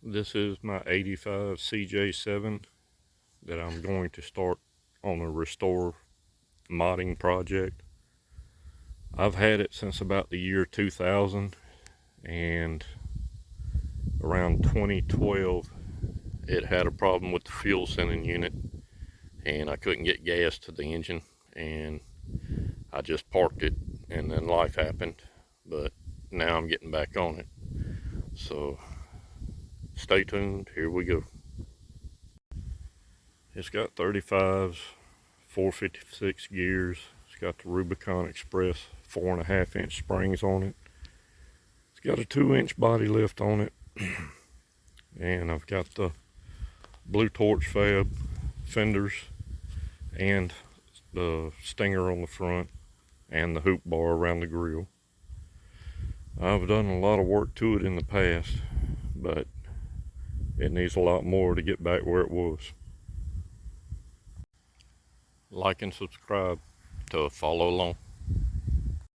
This is my 85 CJ7 that I'm going to start on a restore modding project. I've had it since about the year 2000, and around 2012 it had a problem with the fuel sending unit and I couldn't get gas to the engine, and I just parked it, and then life happened. But now I'm getting back on it, so stay tuned. Here we go. It's got 35s, 456 gears. It's got the Rubicon Express 4.5-inch springs on it. It's got a 2-inch body lift on it. And I've got the Blue Torch Fab fenders and the stinger on the front and the hoop bar around the grill. I've done a lot of work to it in the past, but it needs a lot more to get back where it was. Like and subscribe to follow along.